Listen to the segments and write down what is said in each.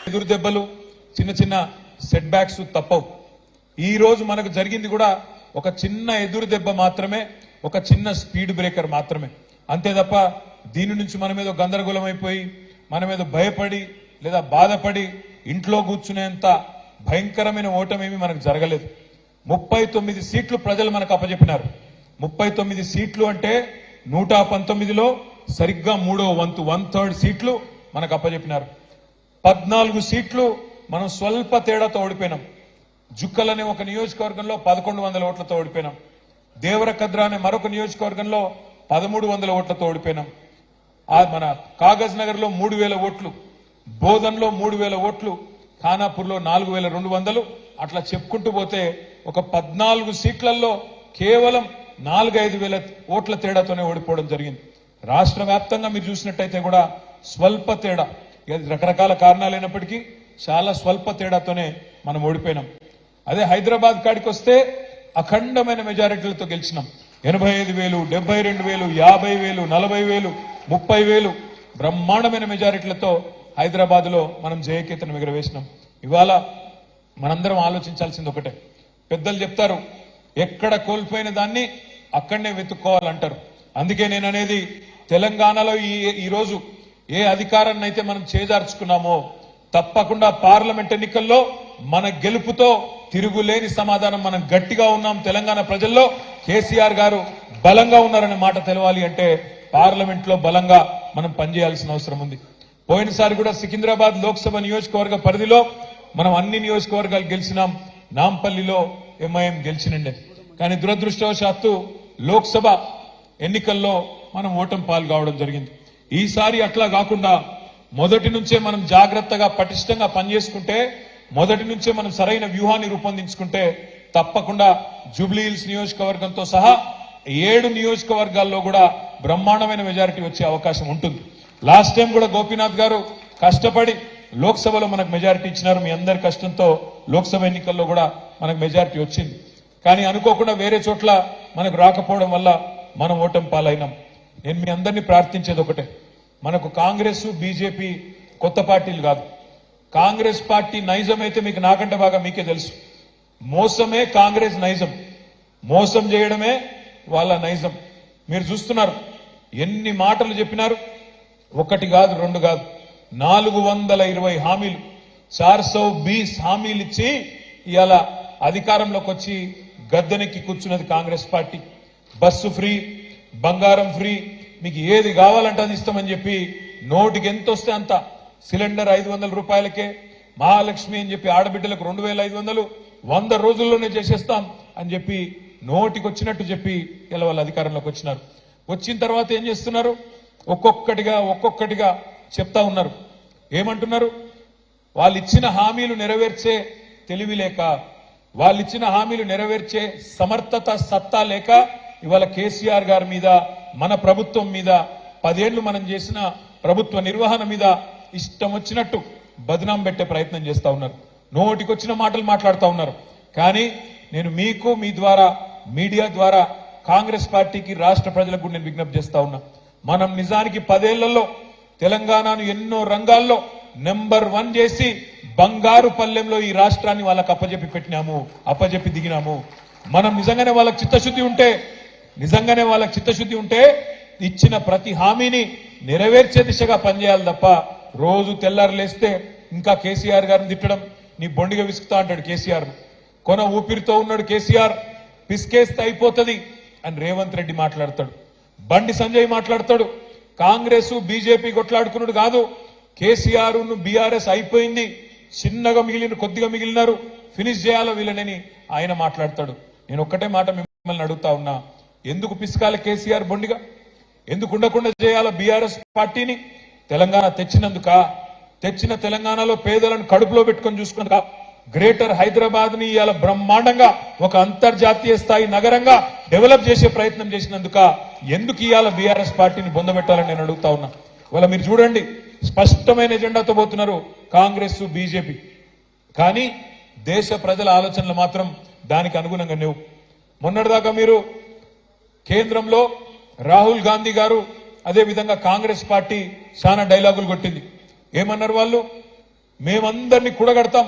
ఎదురు దెబ్బలు చిన్న చిన్న సెట్ బ్యాక్స్ తప్పవు. ఈ రోజు మనకు జరిగింది కూడా ఒక చిన్న ఎదురు దెబ్బ మాత్రమే, ఒక చిన్న స్పీడ్ బ్రేకర్ మాత్రమే. అంతే తప్ప దీని నుంచి మన మీద గందరగోళం అయిపోయి మన మీద భయపడి లేదా బాధపడి ఇంట్లో కూర్చునేంత భయంకరమైన ఓటమేమి మనకు జరగలేదు. 39 సీట్లు ప్రజలు మనకు అప్పచెప్పినారు. 39 సీట్లు అంటే 119లో సరిగ్గా మూడో వంతు 1/3 సీట్లు మనకు అప్పచెప్పినారు. 14 సీట్లు మనం స్వల్ప తేడాతో ఓడిపోయినాం. జుక్కల్ అనే ఒక నియోజకవర్గంలో 1100 ఓట్లతో ఓడిపోయినాం. దేవరకద్ర అనే మరొక నియోజకవర్గంలో 1300 ఓట్లతో ఓడిపోయినాం. మన కాగజ్ నగర్ లో 3000 ఓట్లు, బోధన్లో 3000 ఓట్లు, ఖానాపూర్లో 4200, అట్లా చెప్పుకుంటూ పోతే ఒక 14 సీట్లలో కేవలం 4-5 వేల ఓట్ల తేడాతోనే ఓడిపోవడం జరిగింది. రాష్ట్ర వ్యాప్తంగా మీరు చూసినట్టయితే కూడా స్వల్ప తేడా, రకరకాల కారణాలైనప్పటికీ చాలా స్వల్ప తేడాతోనే మనం ఓడిపోయినాం. అదే హైదరాబాద్ కాడికి వస్తే అఖండమైన మెజారిటీలతో గెలిచినాం. 85,000, 72,000, 50,000, 40,000, 30,000 బ్రహ్మాండమైన మెజారిటీలతో హైదరాబాద్ లో మనం జయకేతనం ఎగురవేసినాం. ఇవాళ మనందరం ఆలోచించాల్సింది ఒకటే. పెద్దలు చెప్తారు, ఎక్కడ కోల్పోయిన దాన్ని అక్కడనే వెతుక్కోవాలంటారు. అందుకే నేను అనేది, తెలంగాణలో ఈ రోజు ఏ అధికారాన్ని అయితే మనం చేజార్చుకున్నామో తప్పకుండా పార్లమెంట్ ఎన్నికల్లో మన గెలుపుతో తిరుగులేని సమాధానం. మనం గట్టిగా ఉన్నాం, తెలంగాణ ప్రజల్లో కేసీఆర్ గారు బలంగా ఉన్నారనే మాట తెలవాలి అంటే పార్లమెంట్ లో బలంగా మనం పనిచేయాల్సిన అవసరం ఉంది. పోయినసారి కూడా సికింద్రాబాద్ లోక్సభ నియోజకవర్గ పరిధిలో మనం అన్ని నియోజకవర్గాలు గెలిచినాం. నాంపల్లిలో ఎంఐఎం గెలిచినండే. కానీ దురదృష్టవశాత్తు లోక్సభ ఎన్నికల్లో మనం ఓటమి పాలు కావడం జరిగింది. ఈసారి అట్లా కాకుండా మొదటి నుంచే మనం జాగ్రత్తగా పటిష్టంగా పనిచేసుకుంటే, మొదటి నుంచే మనం సరైన వ్యూహాన్ని రూపొందించుకుంటే తప్పకుండా జూబ్లీ హిల్స్ నియోజకవర్గంతో సహా 7 నియోజకవర్గాల్లో కూడా బ్రహ్మాండమైన మెజారిటీ వచ్చే అవకాశం ఉంటుంది. లాస్ట్ టైం కూడా గోపీనాథ్ గారు కష్టపడి లోక్సభలో మనకు మెజారిటీ ఇచ్చినారు. మీ అందరి కష్టంతో లోక్సభ ఎన్నికల్లో కూడా మనకు మెజారిటీ వచ్చింది. కానీ అనుకోకుండా వేరే చోట్ల మనకు రాకపోవడం వల్ల మనం ఓటమి పాలైనాం. నేను మీ అందరినీ ప్రార్థించేది ఒకటే, మనకు కాంగ్రెస్ బీజేపీ కొత్త పార్టీలు కాదు. కాంగ్రెస్ పార్టీ నైజం అయితే మీకు నాకంటే బాగా మీకే తెలుసు. మోసమే కాంగ్రెస్ నైజం, మోసం చేయడమే వాళ్ళ నైజం. మీరు చూస్తున్నారు ఎన్ని మాటలు చెప్పినారు. 1 కాదు 2 కాదు, 420 హామీలు, 420 హామీలు ఇచ్చి ఇవాళ అధికారంలోకి వచ్చి గద్దెనెక్కి కూర్చున్నది కాంగ్రెస్ పార్టీ. బస్సు ఫ్రీ, బంగారం ఫ్రీ, మీకు ఏది కావాలంటే అది ఇస్తామని చెప్పి నోటికి ఎంత వస్తే అంత, సిలిండర్ 500 రూపాయలకే, మహాలక్ష్మి అని చెప్పి ఆడబిడ్డలకు 2,500, 100 రోజుల్లోనే చేసేస్తాం అని చెప్పి నోటికి వచ్చినట్టు చెప్పి ఇలా వాళ్ళు అధికారంలోకి వచ్చినారు. వచ్చిన తర్వాత ఏం చేస్తున్నారు? ఒక్కొక్కటిగా చెప్తా ఉన్నారు. ఏమంటున్నారు? వాళ్ళు ఇచ్చిన హామీలు నెరవేర్చే తెలివి లేక, వాళ్ళు ఇచ్చిన హామీలు నెరవేర్చే సమర్థత సత్తా లేక ఇవాళ కేసీఆర్ గారి మీద, మన ప్రభుత్వం మీద, 10 ఏళ్లు మనం చేసిన ప్రభుత్వ నిర్వహణ మీద ఇష్టం వచ్చినట్టు బదనాం పెట్టే ప్రయత్నం చేస్తా ఉన్నారు. నోటికొచ్చిన మాటలు మాట్లాడుతూ ఉన్నారు. కానీ నేను మీకు, మీ ద్వారా, మీడియా ద్వారా కాంగ్రెస్ పార్టీకి, రాష్ట్ర ప్రజలకు నేను విజ్ఞప్తి చేస్తా ఉన్నా. మనం నిజానికి 10 ఏళ్లలో తెలంగాణను ఎన్నో రంగాల్లో నెంబర్ 1 చేసి బంగారు పల్లెంలో ఈ రాష్ట్రాన్ని వాళ్ళకి అప్పజెప్పి దిగినాము. మనం నిజంగానే వాళ్ళకి చిత్తశుద్ధి ఉంటే ఇచ్చిన ప్రతి హామీని నెరవేర్చే దిశగా పనిచేయాలి తప్ప రోజు తెల్లారు లేస్తే ఇంకా కేసీఆర్ గారిని తిట్టడం, నీ బొండిగా విసుకుతా అంటాడు కేసీఆర్. కొన ఊపిరితో ఉన్నాడు కేసీఆర్, పిసికేస్తే అయిపోతుంది అని రేవంత్ రెడ్డి మాట్లాడతాడు. బండి సంజయ్ మాట్లాడతాడు. కాంగ్రెస్ బీజేపీ కొట్లాడుకున్నాడు కాదు, కేసీఆర్ బీఆర్ఎస్ అయిపోయింది, చిన్నగా కొద్దిగా మిగిలినారు, ఫినిష్ చేయాలో వీళ్ళని ఆయన మాట్లాడతాడు. నేను ఒక్కటే మాట మిమ్మల్ని అడుగుతా ఉన్నా, ఎందుకు పిసకాలి కేసీఆర్ బొండిగా? ఎందుకు ఉండకుండా చేయాలో బీఆర్ఎస్ పార్టీని? తెలంగాణ తెచ్చిన తెలంగాణలో పేదలను కడుపులో పెట్టుకొని చూసుకున్నా గ్రేటర్ హైదరాబాద్ ని ఇవాళ బ్రహ్మాండంగా ఒక అంతర్జాతీయ స్థాయి నగరంగా డెవలప్ చేసే ప్రయత్నం చేసినందుక ఎందుకు ఇవాళ బీఆర్ఎస్ పార్టీని బొందబెట్టాలని నేను అడుగుతా ఉన్నా. ఇవాళ మీరు చూడండి, స్పష్టమైన ఎజెండాతో పోతున్నారు కాంగ్రెస్ బీజేపీ. కానీ దేశ ప్రజల ఆలోచనలు మాత్రం దానికి అనుగుణంగా లేవు. మొన్నటిదాకా మీరు కేంద్రంలో రాహుల్ గాంధీ గారు, అదే విధంగా కాంగ్రెస్ పార్టీ చాలా డైలాగులు కొట్టింది. ఏమన్నారు వాళ్ళు? మేమందరినీ కూడగడతాం,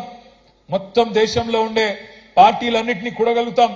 మొత్తం దేశంలో ఉండే పార్టీలన్నింటినీ కూడగలుగుతాం.